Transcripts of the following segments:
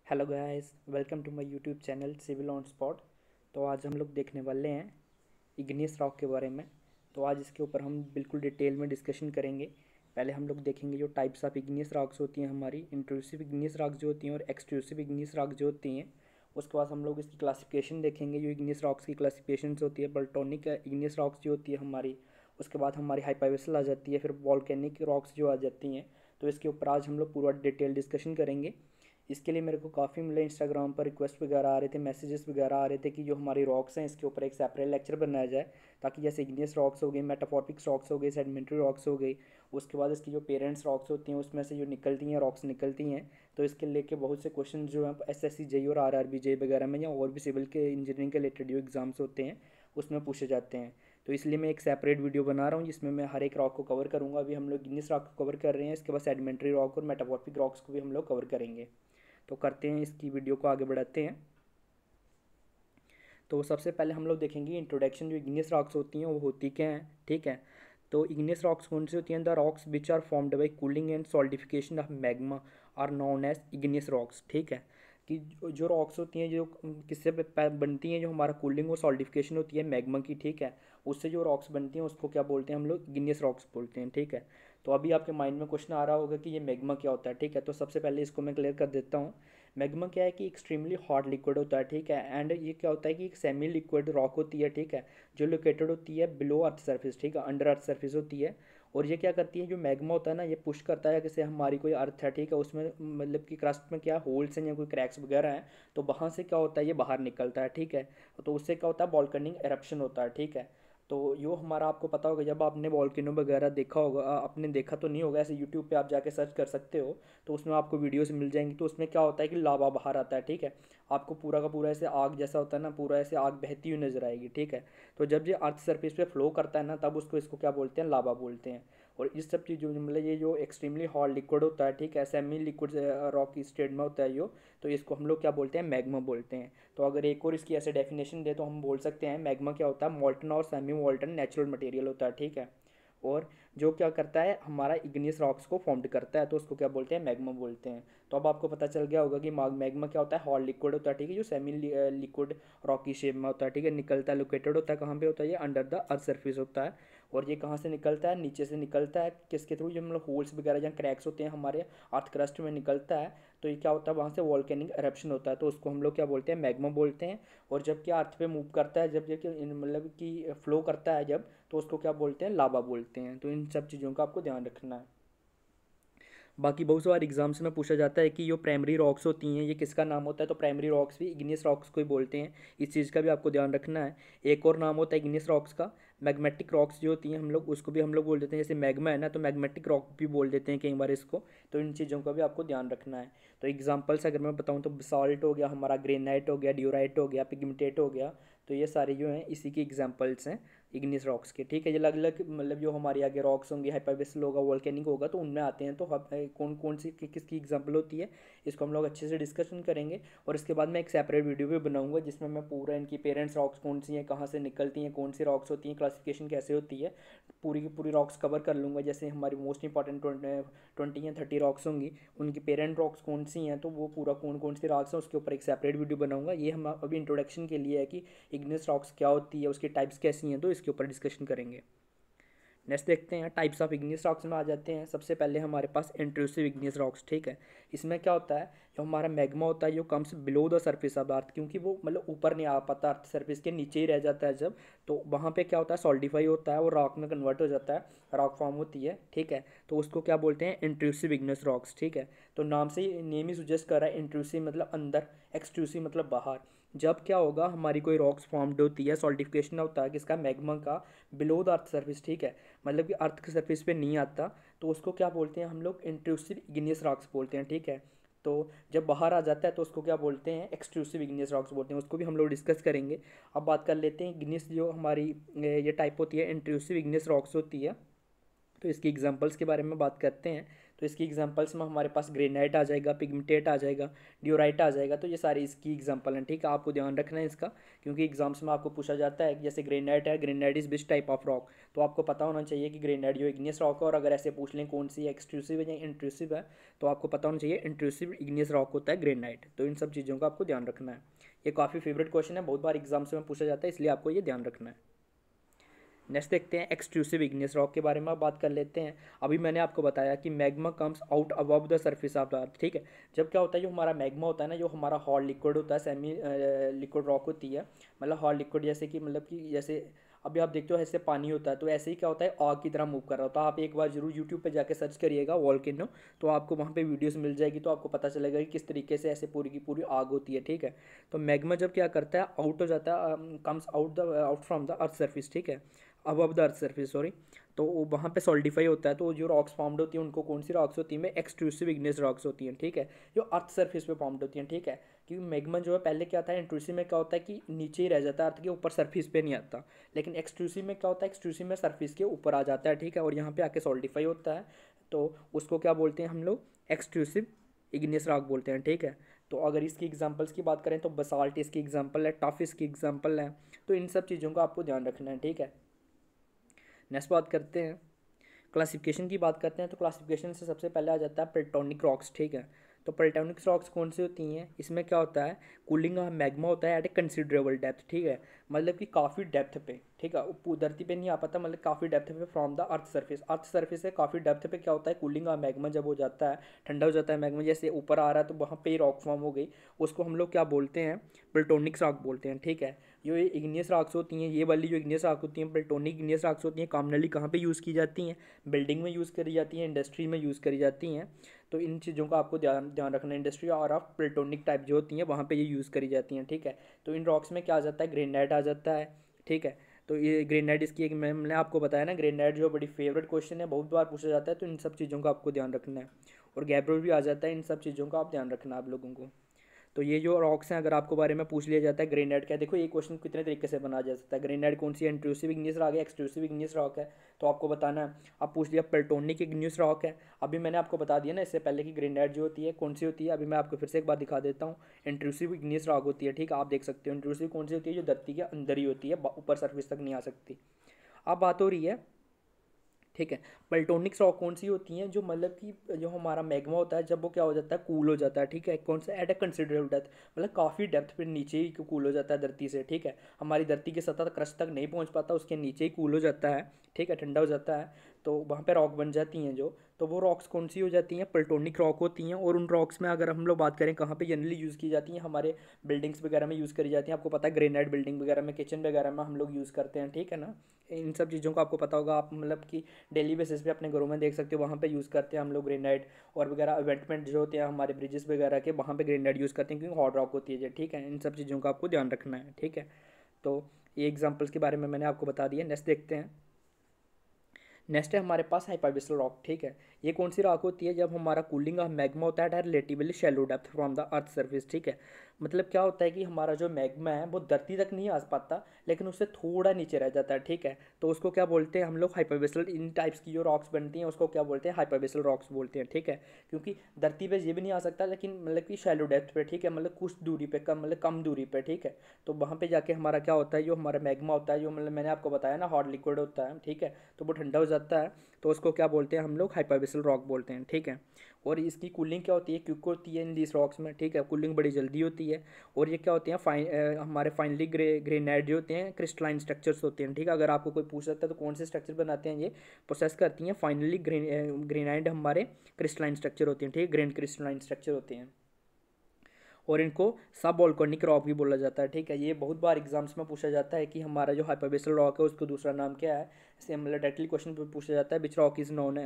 Hello guys, welcome to my YouTube channel civil on spot. तो आज हम लोग देखने वाले हैं इग्नियस रॉक के बारे में। तो आज इसके ऊपर हम बिल्कुल डिटेल में डिस्कशन करेंगे। पहले हम लोग देखेंगे जो टाइप्स ऑफ इग्नियस रॉक्स होती हैं हमारी, इंट्रूसिव इग्नियस रॉक्स जो होती हैं और एक्सट्रूसिव इग्नियस रॉक्स जो होती हैं। उसके बाद हम लोग इसकी क्लासिफिकेशन देखेंगे, जो इग्नियस रॉक्स की क्लासिफिकेशन होती है। बल्टोनिक इग्नियस रॉक्स जो होती है हमारी, उसके बाद हमारी हाइपावेसल आ जाती है, फिर वॉल्केनिक रॉक्स जो आ जाती हैं। तो इसके ऊपर आज हम लोग पूरा डिटेल डिस्कशन करेंगे। इसके लिए मेरे को काफ़ी मिले इंस्टाग्राम पर रिक्वेस्ट वगैरह आ रहे थे, मैसेजेस वगैरह आ रहे थे कि जो हमारी रॉक्स हैं इसके ऊपर एक सेपरेट लेक्चर बनाया जाए, ताकि जैसे इग्नियस रॉक्स हो गई, मेटामॉर्फिक रॉक्स हो गई, सेडिमेंट्री रॉक्स हो गई, उसके बाद इसकी जो पेरेंट्स रॉक्स होती हैं उसमें से जो निकलती हैं रॉक्स निकलती हैं। तो इसके लेके बहुत से क्वेश्चन जो हैं एसएससी जेई और आरआरबी जेई वगैरह में या और भी सिविल के इंजीनियरिंग के रिलेटेड जो एग्जाम्स होते हैं उसमें पूछे जाते हैं। तो इसलिए मैं एक सेपरेट वीडियो बना रहा हूँ जिसमें मैं हर एक रॉक को कवर करूँगा। अभी हम लोग इग्नियस रॉक को कवर कर रहे हैं, इसके बाद सेडिमेंट्री रॉक और मेटामॉर्फिक रॉक्स को भी हम लोग कवर करेंगे। तो करते हैं, इसकी वीडियो को आगे बढ़ाते हैं। तो सबसे पहले हम लोग देखेंगे इंट्रोडक्शन, जो इग्नियस रॉक्स होती हैं वो होती क्या हैं, ठीक है। तो इग्नियस रॉक्स कौन सी होती हैं? The rocks which are formed by cooling and solidification of magma are known as igneous rocks, ठीक है। कि जो रॉक्स होती हैं जो किससे बनती हैं, जो हमारा कूलिंग और सॉल्डिफिकेशन होती है मैग्मा की, ठीक है, उससे जो रॉक्स बनती हैं उसको क्या बोलते हैं हम लोग? इग्नियस रॉक्स बोलते हैं, ठीक है। तो अभी आपके माइंड में क्वेश्चन आ रहा होगा कि ये मैग्मा क्या होता है, ठीक है। तो सबसे पहले इसको मैं क्लियर कर देता हूँ। मैग्मा क्या है कि एक्सट्रीमली हॉट लिक्विड होता है, ठीक है। एंड ये क्या होता है कि एक सेमी लिक्विड रॉक होती है, ठीक है, जो लोकेटेड होती है बिलो अर्थ सरफेस, ठीक है, अंडर अर्थ सरफेस होती है। और ये क्या करती है, जो मैग्मा होता है ना, ये पुश करता है, जैसे हमारी कोई अर्थ है, ठीक है, उसमें मतलब कि क्रस्ट में क्या होल्स हैं या कोई क्रैक्स वगैरह हैं, तो वहाँ से क्या होता है ये बाहर निकलता है, ठीक है। तो उससे क्या होता है वॉल्केनिक एरप्शन होता है, ठीक है। तो यो हमारा आपको पता होगा, जब आपने वॉल्केनो वगैरह देखा होगा, आपने देखा तो नहीं होगा, ऐसे यूट्यूब पे आप जाके सर्च कर सकते हो, तो उसमें आपको वीडियोस मिल जाएंगी। तो उसमें क्या होता है कि लावा बाहर आता है, ठीक है। आपको पूरा का पूरा ऐसे आग जैसा होता है ना, पूरा ऐसे आग बहती हुई नजर आएगी, ठीक है। तो जब ये अर्थ सरफेस पे फ्लो करता है ना, तब उसको इसको क्या बोलते हैं? लावा बोलते हैं। और इस सब चीज़ मतलब ये जो एक्सट्रीमली हॉट लिक्विड होता है, ठीक है, सेमी लिक्विड रॉक स्टेट में होता है यो, तो इसको हम लोग क्या बोलते हैं? मैग्मा बोलते हैं। तो अगर एक और इसकी ऐसे डेफिनेशन दे तो हम बोल सकते हैं मैग्मा क्या होता है? मॉल्टन और सेमी मॉल्टन नेचुरल मटेरियल होता है, ठीक है। और जो क्या करता है हमारा इग्नियस रॉक्स को फॉर्म्ड करता है, तो उसको क्या बोलते हैं? मैग्मा बोलते हैं। तो अब आपको पता चल गया होगा कि मैग्मा क्या होता है? हॉट लिक्विड होता है, ठीक है, जो सेमी लिक्विड रॉकी शेप में होता है, ठीक है, निकलता है, लोकेटेड होता है, कहाँ पे होता है? ये अंडर द अर्थ सरफेस होता है। और ये कहाँ से निकलता है? नीचे से निकलता है। किसके थ्रू? जो मतलब होल्स वगैरह जहाँ क्रैक्स होते हैं हमारे अर्थ क्रस्ट में निकलता है। तो ये क्या होता है? वहाँ से वॉल्केनिक एरप्शन होता है, तो उसको हम लोग क्या बोलते हैं? मैग्मा बोलते हैं। और जब क्या अर्थ पे मूव करता है, जब मतलब कि फ्लो करता है जब, तो उसको क्या बोलते हैं? लावा बोलते हैं। तो इन सब चीज़ों का आपको ध्यान रखना है। बाकी बहुत सारे एग्जाम्स में पूछा जाता है कि जो प्राइमरी रॉक्स होती हैं ये किसका नाम होता है? तो प्राइमरी रॉक्स भी इग्नियस रॉक्स को ही बोलते हैं। इस चीज़ का भी आपको ध्यान रखना है। एक और नाम होता है इग्नियस रॉक्स का, मैग्मेटिक रॉक्स जो होती हैं हम लोग उसको भी हम लोग बोल देते हैं। जैसे मैग्मा है ना, तो मैग्मेटिक रॉक भी बोल देते हैं कई बार इसको। तो इन चीज़ों का भी आपको ध्यान रखना है। तो एग्जाम्पल्स अगर मैं बताऊँ तो बसाल्ट हो गया हमारा, ग्रेनाइट हो गया, ड्यूराइट हो गया, पिगमेंटेट हो गया। तो ये सारे जो हैं इसी की एग्जाम्पल्स हैं इग्नियस रॉक्स के, ठीक है। ये अलग अलग मतलब जो हमारे आगे रॉक्स होंगे, हाइपरवेसल होगा, वोल्केनिक होगा, तो उनमें आते हैं। तो कौन कौन सी किसकी एग्जाम्पल होती है इसको हम लोग अच्छे से डिस्कशन करेंगे। और इसके बाद मैं एक सेपरेट वीडियो भी बनाऊंगा जिसमें मैं पूरा इनकी पेरेंट्स रॉक्स कौन सी हैं, कहाँ से निकलती हैं, कौन सी रॉक्स होती हैं, क्लासिफिकेशन कैसे होती है, पूरी की पूरी रॉक्स कवर कर लूँगा। जैसे हमारी मोस्ट इंपॉर्टेंट 20 या 30 रॉक्स होंगी, उनकी पेरेंट रॉक्स कौन सी हैं, तो वो पूरा कौन कौन सी रॉक्स हैं उसके ऊपर एक सेपरेट वीडियो बनाऊंगा। ये हम अभी इंट्रोडक्शन के लिए है कि इग्नियस रॉक्स क्या होती है, उसकी टाइप्स कैसी हैं, तो इसके ऊपर डिस्कशन करेंगे। नेक्स्ट देखते हैं टाइप्स ऑफ इग्नियस रॉक्स में आ जाते हैं। सबसे पहले हमारे पास इंट्रूसिव इग्नियस रॉक्स, ठीक है। इसमें क्या होता है, जो हमारा मैग्मा होता है जो comes below the surface of earth, क्योंकि वो मतलब ऊपर नहीं आ पाता, अर्थ सरफेस के नीचे ही रह जाता है जब, तो वहाँ पे क्या होता है? सॉल्डिफाई होता है और रॉक में कन्वर्ट हो जाता है, रॉक फॉर्म होती है, ठीक है। तो उसको क्या बोलते हैं? इंट्रूसिव इग्नियस रॉक्स, ठीक है। तो नाम से ही, नेम ही सुजेस्ट कर रहा है, इंट्रूसिव मतलब अंदर, एक्सट्रूसिव मतलब बाहर। जब क्या होगा हमारी कोई रॉक्स फॉर्म्ड होती है, सॉल्डिफिकेशन होता है किसका? मैग्मा का, बिलो द अर्थ सर्फेस, ठीक है, मतलब कि अर्थ की सरफेस पे नहीं आता, तो उसको क्या बोलते हैं हम लोग? इंट्रूसिव इग्नियस रॉक्स बोलते हैं, ठीक है। तो जब बाहर आ जाता है तो उसको क्या बोलते हैं? एक्सट्रूसिव इग्नियस रॉक्स बोलते हैं। उसको भी हम लोग डिस्कस करेंगे। अब बात कर लेते हैं इग्नियस जो हमारी ये टाइप होती है, इंट्रूसिव इग्नियस रॉक्स होती है। तो इसकी एग्जांपल्स के बारे में बात करते हैं। तो इसकी एग्जांपल्स में हमारे पास ग्रेनाइट आ जाएगा, पिगमेंटेट आ जाएगा, डियोराइट आ जाएगा। तो ये सारी इसकी एग्जांपल हैं, ठीक है। आपको ध्यान रखना है इसका, क्योंकि एग्जाम्स में आपको पूछा जाता है कि जैसे ग्रेनाइट है, granite is which type of rock. तो आपको पता होना चाहिए कि ग्रेनाइट जो इग्नियस रॉक है, और अगर ऐसे पूछ लें कौन सी एक्सट्रूसिव है या इंट्रूसिव है, तो आपको पता होना चाहिए इंट्रूसिव इग्नियस रॉक होता है ग्रेनाइट। तो इन सब चीज़ों का आपको ध्यान रखना है। ये काफ़ी फेवरेट क्वेश्चन है, बहुत बार एग्जाम्स में पूछा जाता है, इसलिए आपको ये ध्यान रखना है। नेक्स्ट देखते हैं एक्सट्रूसिव इग्नियस रॉक के बारे में बात कर लेते हैं। अभी मैंने आपको बताया कि magma comes out above the surface of the earth, ठीक है। जब क्या होता है, जो हमारा मैग्मा होता है ना, जो हमारा हॉट लिक्विड होता है, सेमी लिक्विड रॉक होती है, मतलब हॉट लिक्विड, जैसे कि मतलब कि जैसे अभी आप देखते हो ऐसे पानी होता है, तो ऐसे ही क्या होता है, आग की तरह मूव कर रहा होता है। आप एक बार जरूर यूट्यूब पे जाके सर्च करिएगा वॉल्केनो, तो आपको वहाँ पे वीडियोस मिल जाएगी, तो आपको पता चलेगा कि किस तरीके से ऐसे पूरी की पूरी आग होती है, ठीक है। तो मैग्मा जब क्या करता है, आउट हो जाता है, comes out from the earth surface, ठीक है, above the earth surface, sorry. तो वहाँ पे सॉल्डिफाई होता है, तो जो रॉक्स फॉर्म्ड होती हैं उनको कौन सी रॉक्स होती हैं, एक्सट्रूसिव इग्नियस रॉक्स होती हैं, ठीक है, जो अर्थ सर्फिस पे फॉर्म्ड होती हैं, ठीक है। क्योंकि मैग्मा जो है पहले क्या था, इंट्रूसिव में क्या होता है कि नीचे ही रह जाता है, अर्थ के ऊपर सरफेस पे नहीं आता। लेकिन एक्सट्रूसिव में क्या होता है, एक्सट्रूसिव में सरफेस के ऊपर आ जाता है, ठीक है, और यहाँ पे आके सॉल्डिफाई होता है। तो उसको क्या बोलते हैं हम लोग, एक्सट्रूसिव इग्नियस रॉक बोलते हैं, ठीक है। तो अगर इसकी एग्जांपल्स की बात करें तो बसाल्ट इसकी एग्जांपल है, टफ इसकी एग्जांपल है। तो इन सब चीज़ों का आपको ध्यान रखना है, ठीक है। नेक्स्ट बात करते हैं, क्लासिफिकेशन की बात करते हैं। तो क्लासिफिकेशन से सबसे पहले आ जाता है प्लेटोनिक रॉक्स, ठीक है। तो प्लेटोनिक रॉक्स कौन सी होती हैं, इसमें क्या होता है, कूलिंग मैग्मा होता है एट ए कंसिडरेबल डेप्थ, ठीक है, मतलब कि काफ़ी डेप्थ पे, ठीक है, धरती पे नहीं आ पाता, मतलब काफ़ी डेप्थ पे फ्रॉम द अर्थ सर्फेस से काफ़ी डेप्थ पे क्या होता है, कूलिंग मैग्मा जब हो जाता है, ठंडा हो जाता है मैग्मा, जैसे ऊपर आ रहा है तो वहाँ पे रॉक फॉर्म हो गई, उसको हम लोग क्या बोलते हैं, प्लेटोनिक रॉक बोलते हैं, ठीक है। जो ये इग्नियस रॉक्स होती हैं, ये वाली जो इग्नियस रॉक होती हैं, प्लेटोनिक इग्नियस रॉक्स होती हैं, कॉमनली कहाँ पे यूज़ की जाती हैं, बिल्डिंग में यूज़ करी जाती हैं, इंडस्ट्री में यूज़ करी जाती हैं। तो इन चीज़ों का आपको ध्यान ध्यान रखना है, इंडस्ट्री और ऑफ प्लेटोनिक टाइप जो होती हैं वहाँ पे ये यूज़ करी जाती हैं, ठीक है। तो इन रॉक्स में क्या आ जाता है, ग्रेनाइट आ जाता है, ठीक है। तो ये ग्रेनाइट इसकी एक, मैंने आपको बताया ना, ग्रेनाइट जो बड़ी फेवरेट क्वेश्चन है, बहुत बार पूछा जाता है, तो इन सब चीज़ों का आपको ध्यान रखना है। और गैब्रो भी आ जाता है, इन सब चीज़ों का आप ध्यान रखना आप लोगों को। तो ये जो रॉक्स हैं, अगर आपको बारे में पूछ लिया जाता है ग्रेनाइट क्या है, देखो ये क्वेश्चन कितने तरीके से बना जा सकता है, ग्रेनाइट कौन सी है, इंट्रूसिव इग्नियस रॉक है, एक्सट्रूसिव इग्नियस रॉक है, तो आपको बताना है। अब पूछ लिया प्लेटोनिक इग्नियस रॉक है, अभी मैंने आपको बता दिया ना इससे पहले कि ग्रेनाइट जो होती है कौन सी होती है, अभी मैं आपको फिर से एक बार दिखा देता हूँ। इंट्रूसिव इग्नियस रॉक होती है, ठीक है, आप देख सकते हो इंट्रूसिव कौन सी होती है, जो धरती के अंदर ही होती है, ऊपर सर्फेस तक नहीं आ सकती। अब बात हो रही है, ठीक है, प्लेटोनिक रॉक कौन सी होती हैं, जो मतलब कि जो हमारा मैग्मा होता है जब वो क्या हो जाता है, कूल हो जाता है, ठीक है, कौन सा, एट अ कंसिडरेबल डेप्थ, मतलब काफ़ी डेप्थ पे नीचे ही कूल हो जाता है धरती से, ठीक है, हमारी धरती के सतह क्रस्ट तक नहीं पहुंच पाता, उसके नीचे ही कूल हो जाता है, ठीक है, ठंडा हो जाता है, तो वहाँ पे रॉक बन जाती हैं जो, तो वो रॉक्स कौन सी हो जाती हैं, प्लेटोनिक रॉक होती हैं। और उन रॉक्स में अगर हम लोग बात करें कहाँ पे जनरली यूज़ की जाती हैं, हमारे बिल्डिंग्स वगैरह में यूज़ करी जाती हैं, आपको पता है ग्रेनाइट बिल्डिंग वगैरह में, किचन वगैरह में हम लोग यूज़ करते हैं, ठीक है ना। इन सब चीज़ों को आपको पता होगा, आप मतलब कि डेली बेसिस पे अपने घरों में देख सकते हो, वहाँ पे यूज़ करते हैं हम लोग ग्रेनाइट। और वगैरह इवेंटमेंट जो होते हैं हमारे ब्रिजेस वगैरह के, वहाँ पे ग्रेनाइट यूज़ करते हैं, क्योंकि हॉट रॉक होती है जो, ठीक है। इन सब चीज़ों का आपको ध्यान रखना है, ठीक है। तो ये एग्जाम्पल्स के बारे में मैंने आपको बता दिया। नेक्स्ट देखते हैं, नेक्स्ट है हमारे पास हाइपरबिसल रॉक, ठीक है। ये कौन सी रॉक होती है, जब हमारा कूलिंग ऑफ मैग्मा होता है at relatively shallow depth from the earth surface, ठीक है। मतलब क्या होता है कि हमारा जो मैग्मा है वो धरती तक नहीं आ पाता, लेकिन उससे थोड़ा नीचे रह जाता है, ठीक है। तो उसको क्या बोलते हैं हम लोग, हाइपरबिसल। इन टाइप्स की जो रॉक्स बनती हैं उसको क्या बोलते हैं, हाइपरबिसल रॉक्स बोलते हैं, ठीक है। क्योंकि धरती पे ये भी नहीं आ सकता, लेकिन मतलब कि शैलो डेप्थ पे, ठीक है, मतलब कुछ दूरी पे, कम मतलब कम दूरी पे, ठीक है। तो वहाँ पे जाके हमारा क्या होता है, जो हमारा मैग्मा होता है, जो मतलब मैंने आपको बताया ना हॉट लिक्विड होता है, ठीक है, तो वो ठंडा हो जाता है, तो उसको क्या बोलते हैं हम लोग, हाइपरबिसल रॉक बोलते हैं, ठीक है। और इसकी कूलिंग क्या होती है, क्विक होती है इन दिस रॉक्स में, ठीक है, कूलिंग बड़ी जल्दी होती है। और ये क्या होती हैं, हमारे फाइनली ग्रेनाइट जो होते हैं क्रिस्टलाइन स्ट्रक्चर्स होते हैं, ठीक है। अगर आपको कोई पूछ सकता है तो कौन से स्ट्रक्चर बनाते हैं, ये प्रोसेस करती हैं फाइनली ग्रेनाइट, हमारे क्रिस्टलाइन स्ट्रक्चर होते हैं, ठीक है, ग्रेन क्रिस्टलाइन स्ट्रक्चर होते हैं। और इनको सब वोल्केनिक रॉक भी बोला जाता है, ठीक है। ये बहुत बार एग्जाम्स में पूछा जाता है कि हमारा जो हाइपरबिसल रॉक है उसको दूसरा नाम क्या है, इसे मतलब डायरेक्टली क्वेश्चन पे पूछा जाता है, which rock is known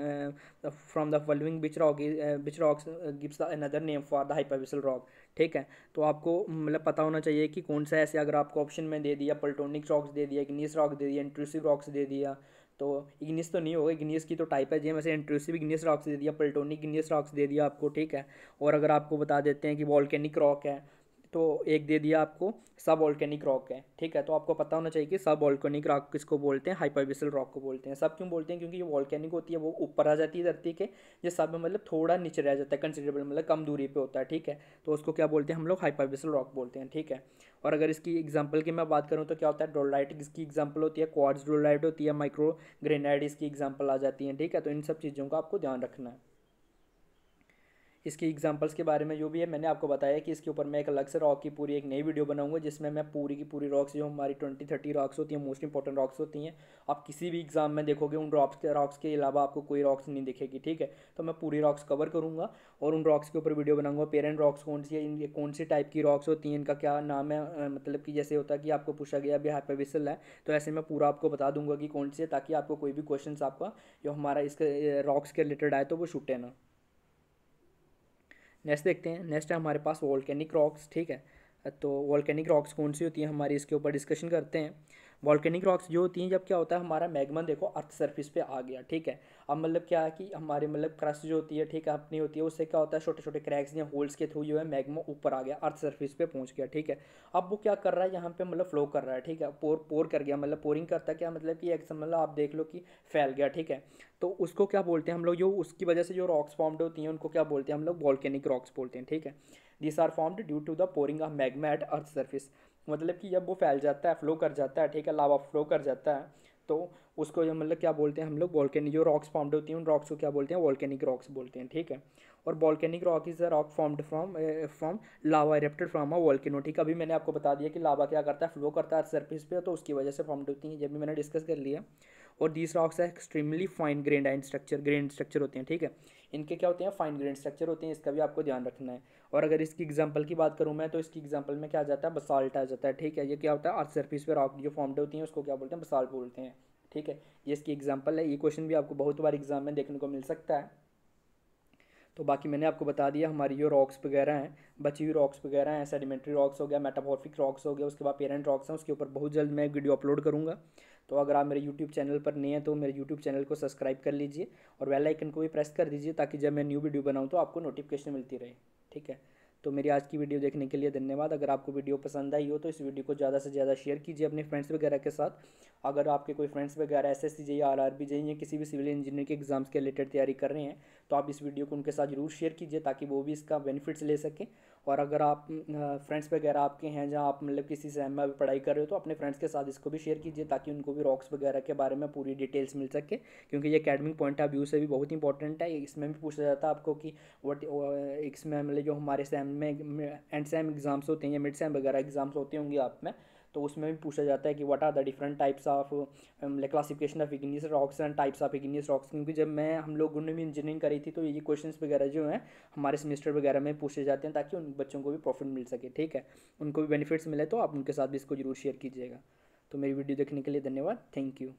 from the following, which rocks gives another name for the hypabyssal rock, ठीक है। तो आपको मतलब पता होना चाहिए कि कौन सा, ऐसे अगर आपको ऑप्शन में दे दिया प्लेटोनिक रॉक्स दे दिया, इग्नियस रॉक दे दिया, इंट्रूसिव रॉक्स दे दिया, तो इग्नियस तो नहीं होगा, इग्नियस की तो टाइप है जी, वैसे इंट्रूसिव इग्नियस रॉक्स दे दिया, प्लेटोनिक इग्नियस रॉक्स दे दिया आपको, ठीक है। और अगर आपको बता देते हैं कि वॉल्केनिक रॉक है, तो एक दे दिया आपको सब वॉल्केनिक रॉक है, ठीक है। तो आपको पता होना चाहिए कि सब वॉल्केनिक रॉक किसको बोलते हैं, हाइपरबिसल रॉक को बोलते हैं। सब क्यों बोलते हैं, क्योंकि जो वॉल्केनिक होती है वो ऊपर आ जाती है धरती के, ये सब में मतलब थोड़ा नीचे रह जाता है, कंसिडरेबल मतलब कम दूरी पे होता है, ठीक है। तो उसको क्या बोलते हैं हम लोग, हाइपरबिसल रॉक बोलते हैं, ठीक है। और अगर इसकी एग्जांपल की मैं बात करूँ तो क्या होता है, डोलाइट इसकी एग्जांपल होती है, क्वार्ट्ज डोलाइट होती है, माइक्रो ग्रेनाइट इसकी एग्जांपल आ जाती है, ठीक है। तो इन सब चीज़ों का आपको ध्यान रखना है। इसकी एग्जांपल्स के बारे में जो भी है मैंने आपको बताया कि इसके ऊपर मैं एक अलग से रॉक की पूरी एक नई वीडियो बनाऊंगा, जिसमें मैं पूरी की पूरी रॉक्स जो हमारी 20-30 रॉक्स होती हैं, मोस्ट इंपॉर्टेंट रॉक्स होती हैं, आप किसी भी एग्जाम में देखोगे उन रॉक्स के अलावा आपको कोई रॉक्स नहीं दिखेगी, ठीक है। तो मैं पूरी रॉक्स कवर करूँगा और उन रॉक्स के ऊपर वीडियो बनाऊंगा। पेरेंट रॉक्स कौन सी है, ये कौन सी टाइप की रॉक्स होती हैं, इनका क्या नाम है, मतलब कि जैसे होता है कि आपको पूछा गया अभी हाइपरबिसल है, तो ऐसे मैं पूरा आपको बता दूंगा कि कौन सी है, ताकि आपको कोई भी क्वेश्चन आपका जो हमारा इसके रॉक्स के रिलेटेड आए तो वो छूटे ना। नेक्स्ट देखते हैं, नेक्स्ट है हमारे पास वॉल्केनिक रॉक्स, ठीक है। तो वॉल्केनिक रॉक्स कौन सी होती हैं हमारी, इसके ऊपर डिस्कशन करते हैं। वॉल्केनिक रॉक्स जो होती हैं जब क्या होता है हमारा मैग्मा देखो अर्थ सरफेस पे आ गया, ठीक है। अब मतलब क्या है कि हमारे मतलब क्रस्ट जो होती है, ठीक है, अपनी होती है, उससे क्या होता है छोटे छोटे क्रैक्स या होल्स के थ्रू जो है मैग्मा ऊपर आ गया, अर्थ सरफेस पे पहुंच गया, ठीक है। अब वो क्या कर रहा है यहाँ पे, मतलब फ्लो कर रहा है, ठीक है, पोर कर गया, मतलब पोरिंग करता है, क्या मतलब कि एक मतलब आप देख लो कि फैल गया, ठीक है। तो उसको क्या बोलते हैं हम लोग, जो उसकी वजह से जो रॉक्स फॉर्म्ड होती हैं उनको क्या बोलते हैं हम लोग, वॉल्केनिक रॉक्स बोलते हैं, ठीक है। This are formed due to the pouring of magma at earth surface, मतलब कि जब वो फैल जाता है, फ्लो कर जाता है, ठीक है, लावा फ्लो कर जाता है, तो उसको जो मतलब क्या बोलते हैं हम लोग, वॉल्केनिक जो रॉक्स फॉर्म्ड होती हैं उन रॉक्स को क्या बोलते हैं, वॉल्केनिक रॉक्स बोलते हैं, ठीक है। और volcanic rock is a rock formed from lava erupted from a volcano, ठीक है। अभी मैंने आपको बता दिया कि लावा क्या करता है, फ्लो करता है सरफेस पे, तो उसकी वजह से फॉर्म्ड होती हैं, जब भी मैंने डिस्कस कर लिया। और दीज रॉक्स है एक्सट्रीमली फाइन ग्रेन स्ट्रक्चर होते हैं, ठीक है। इनके क्या होते हैं, फाइन ग्रेन स्ट्रक्चर होते हैं, इसका भी आपको ध्यान रखना है। और अगर इसकी एग्जांपल की बात करूँ मैं, तो इसकी एग्जांपल में क्या आ जाता है, बसाल्ट आ जाता है, ठीक है। ये क्या होता है, अर्थ सरफेस पे रॉक जो फॉर्म्ड होती हैं उसको क्या बोलते हैं, बसाल्ट बोलते हैं, ठीक है। ये इसकी एग्जांपल है, ये क्वेश्चन भी आपको बहुत बार एग्जाम में देखने को मिल सकता है। तो बाकी मैंने आपको बता दिया हमारी जो रॉक्स वगैरह हैं, बची हुई रॉक्स वगैरह हैं, सेडिमेंट्री रॉक्स हो गया, मेटामॉर्फिक रॉक्स हो गया, उसके बाद पेरेंट रॉक्स हैं, उसके ऊपर बहुत जल्द मैं वीडियो अपलोड करूँगा। तो अगर आप मेरे यूट्यूब चैनल पर नए हैं तो मेरे यूट्यूब चैनल को सब्सक्राइब कर लीजिए और बेल आइकन को भी प्रेस कर दीजिए, ताकि जब मैं न्यू वीडियो बनाऊँ तो आपको नोटिफिकेशन मिलती रहे, ठीक है। तो मेरी आज की वीडियो देखने के लिए धन्यवाद। अगर आपको वीडियो पसंद आई हो तो इस वीडियो को ज़्यादा से ज़्यादा शेयर कीजिए अपने फ्रेंड्स वगैरह के साथ। अगर आपके कोई फ्रेंड्स वगैरह एसएससी जेईई आरआरबी जेईई या किसी भी सिविल इंजीनियरिंग के एग्जाम्स के रिलेटेड तैयारी कर रहे हैं, तो आप इस वीडियो को उनके साथ जरूर शेयर कीजिए, ताकि वो भी इसका बेनिफिट्स ले सकें। और अगर आप फ्रेंड्स वगैरह आपके हैं जहाँ आप मतलब किसी सेम में पढ़ाई कर रहे हो, तो अपने फ्रेंड्स के साथ इसको भी शेयर कीजिए, ताकि उनको भी रॉक्स वगैरह के बारे में पूरी डिटेल्स मिल सके, क्योंकि ये एकेडमिक पॉइंट ऑफ व्यू से भी बहुत इंपॉर्टेंट है। इसमें भी पूछा जाता है आपको कि वट इसमें मतलब जो हमारे सेम में एंड सेम एग्जाम्स होते हैं या मिड सेम वगैरह एग्जाम्स होते होंगे आप में, तो उसमें भी पूछा जाता है कि what are the different types of classification of igneous rocks and types of igneous rocks. क्योंकि जब मैं हम लोगों ने भी इंजीनियरिंग करी थी, तो ये क्वेश्चंस वगैरह जो हैं हमारे सेमेस्टर वगैरह में पूछे जाते हैं, ताकि उन बच्चों को भी प्रॉफिट मिल सके, ठीक है, उनको भी बेनिफिट्स मिले। तो आप उनके साथ भी इसको जरूर शेयर कीजिएगा। तो मेरी वीडियो देखने के लिए धन्यवाद, थैंक यू।